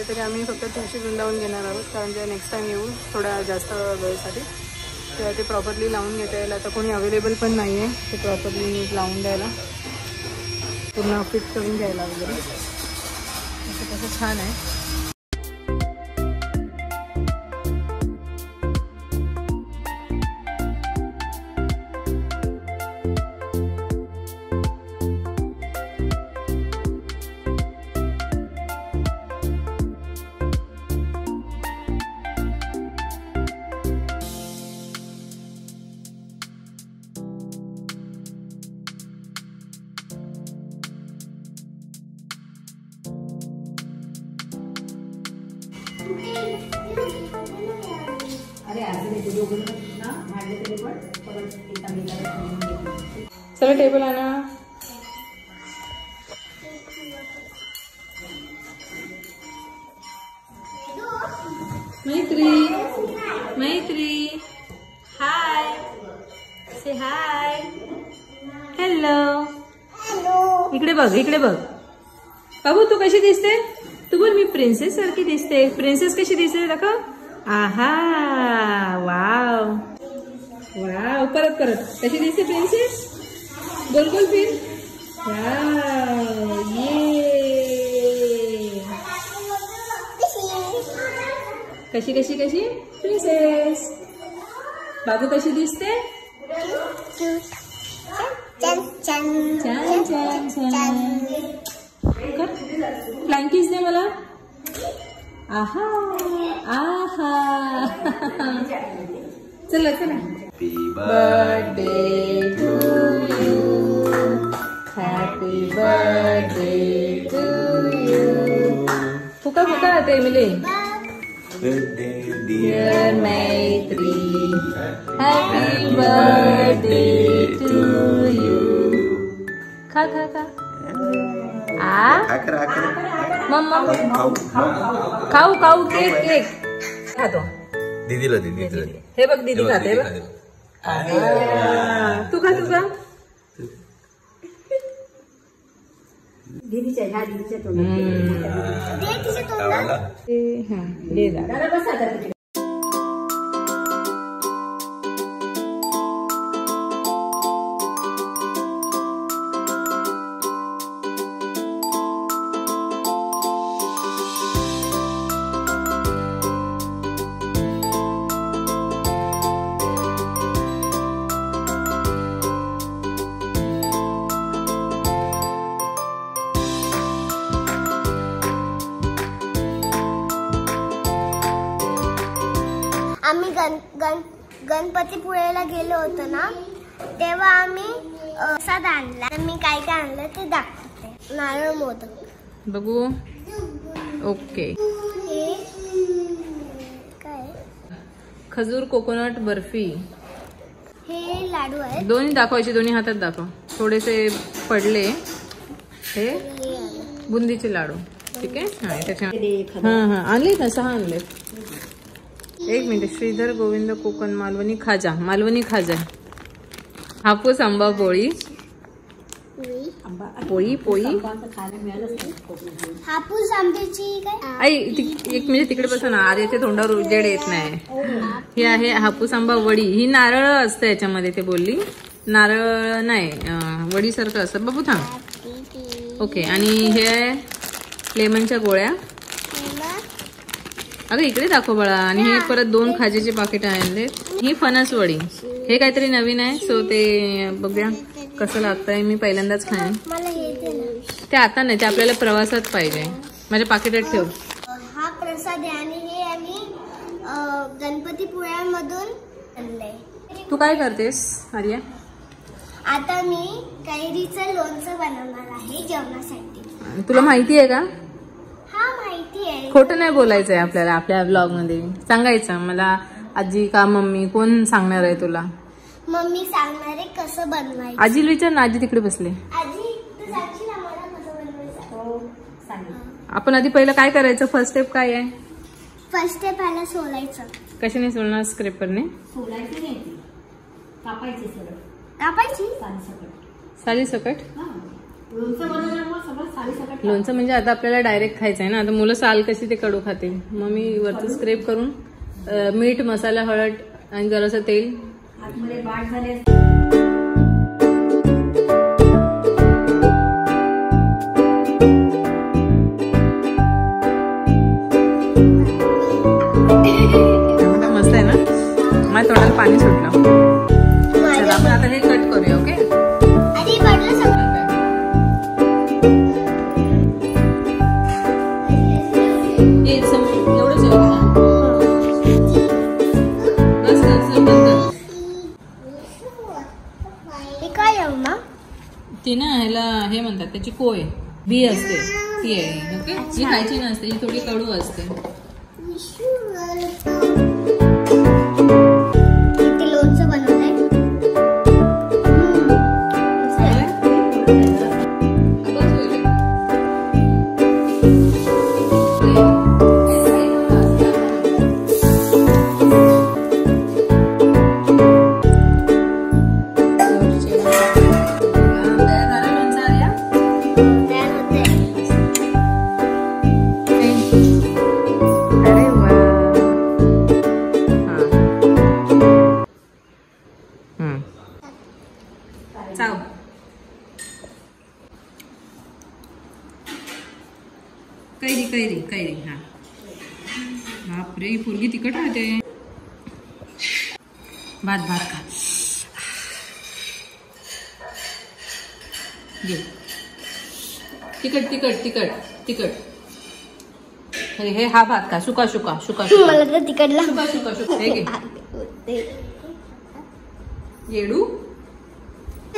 सध्या तरी आम्ही फक्त तुळशी वृंदावन घेणार आहोत, कारण जेव्हा नेक्स्ट टाइम येऊ थोड्या जास्त वेळेसाठी तेव्हा ते प्रॉपरली लावून घेता येईल. आता कोणी अवेलेबल पण नाही आहे ते प्रॉपरली लावून द्यायला, पूर्ण फिट करून घ्यायला वगैरे. असं तसं छान आहे. चला टेबल आणा. मैत्री मैत्री हाय से हाय हॅलो. इकडे बघ इकडे बघ. बाबू तू कशी दिसते? तू बोल मी प्रिन्सेस सारखी दिसते. प्रिन्सेस कशी दिसते दाखव. आहा वाव वाव. परत परत कशी दिसते प्रिन्सेस? गोल गोल फिर. वाव ये कशी कशी कशी प्रिन्सेस. बाबू कशी दिसते? छान छान छान छान. फ्लँकीज दे मला. आहा आहा. चला चला. Happy birthday to you. Happy birthday to you. फुका फुका ते मिले. डिअर मैत्री हॅपी बर्थडे टू यू. खा खा खा. मम्मा खाऊ खाऊ केक केक खातो. दीदीला दीदी हे बघ दीदी खाते बघ. तू खा तू खा. दीदीच्या ह्या दीदीच्या तोंडात. आम्ही गणपतीपुळेला गेलो होतो ना, तेव्हा आम्ही प्रसाद आणला. मी काय काय आणलं ते दाखवते. नारळ मोदक बघू. ओके. काय खजूर कोकोनट बर्फी. हे लाडू आहेत. दोन्ही दाखवायचे, दोन्ही हातात दाखव. थोडेसे पडले हे बुंदीचे लाडू. ठीक आहे. हा आणले ना 6 आणले. एक मिनिट. श्रीधर गोविंद कोकण मालवणी खाजा. मालवणी खाजा. हापूस आंबा पोळी. पोळी पोळी. हापूस आंब्याची काय आई एक मिनिट तिकडे बसा ना. आर्याच्या तोंडावर उजेड येत नाही. ही आहे हापूस आंबा वडी. ही नारळ असतं याच्यामध्ये. ते बोलली नारळ नाही वडी सारखं असतं. बाबू थांब. ओके. आणि हे आहे लेमनच्या गोळ्या. अगं इकडे दाखव बाळा. आणि हे परत 2 खाजेचे पाकिट आणले. ही फणस वडी. हे काहीतरी नवीन आहे. सो ते बघूया कसं लागतंय. मी पहिल्यांदाच खाईन. ते आता नाही, ते आपल्याला प्रवासात पाहिजे. माझ्या पाकिटात ठेव. हा प्रसाद आहे आणि हे आम्ही गणपतीपुळ्यामधून आणलंय. तू काय करतेस आर्या? आता मी कैरीचं लोणचं बनवणार आहे जेवणासाठी. तुला माहिती आहे का? हा माहिती आहे. खोटं नाही बोलायचंय आपल्याला. आपल्या ब्लॉग मध्ये सांगायचं. मला आजी का मम्मी कोण सांगणार आहे तुला? मम्मी सांगणार आहे कसं बनवायचं. आजीला विचार ना. आजी तिकडे बसले. आजी तू सांगशील आम्हाला कसं बनवायचं? हो सांग. आपण आधी पहिलं काय करायचं? फर्स्ट स्टेप काय आहे? फर्स्ट स्टेप आला सोलायचं. कशाने सोलणार? स्क्रेपरने. सोलायची नाही ती, कापायची सरळ. कापायची साली सकट. लोणचं म्हणजे आता आपल्याला डायरेक्ट खायचं आहे ना. आता मुलं साल कशी ते कडू खातील. मग मी वरती स्क्रेप करून मीठ, मसाला, हळद आणि जरासं तेल. मस्त आहे ना. माझ्या तोंडाला पाणी सुटलं. चला आपण आता हे कट करूया. ओके. ती ना ह्याला हे म्हणतात, त्याची कोय बी असते ती आहे. ओके. ही खायची नसते, ही थोडी कडू असते. लोणचं बनवलंय. कैरी कैरी. हा बापरे, ही पोरगी तिखट राहते. भात खा. घे. तिखट तिखट तिखट तिखट. हे हा भात खा. सुका सुका सुका मला तर तिखट सुका सुका सुका. हे घे. येडू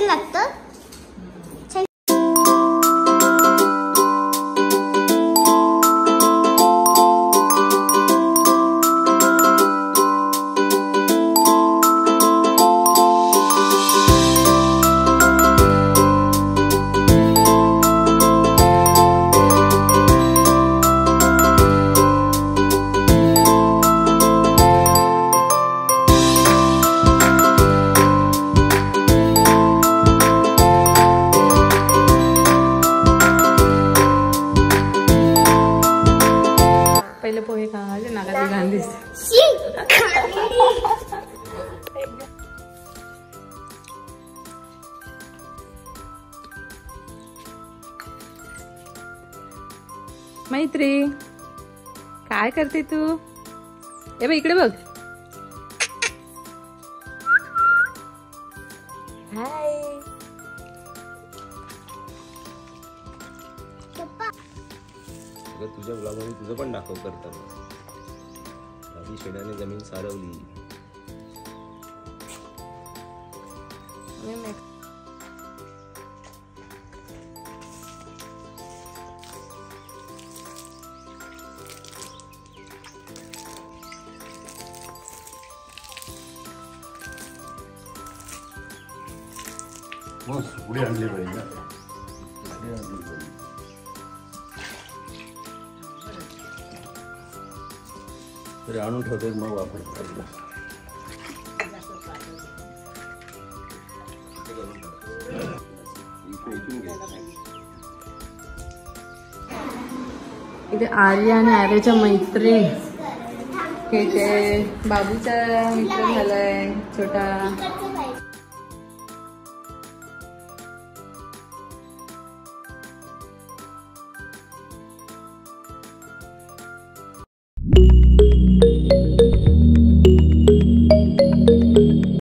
लागतं. पहिले पोहे खा. नाकातली घाण दिसते. मैत्री काय करते तू? ए बाई इकडे बघ. हाय. तुझ्या ब्लॉगमध्ये तुझं पण दाखव करताना. आधी शेणाने जमीन सारवली. पुढे आणले पाहिजे. तरी आणून ठेवते मग वापरतो. इथे आर्या आणि आर्याच्या मैत्रीण. हे ते बाबूचा मित्र झालाय छोटा.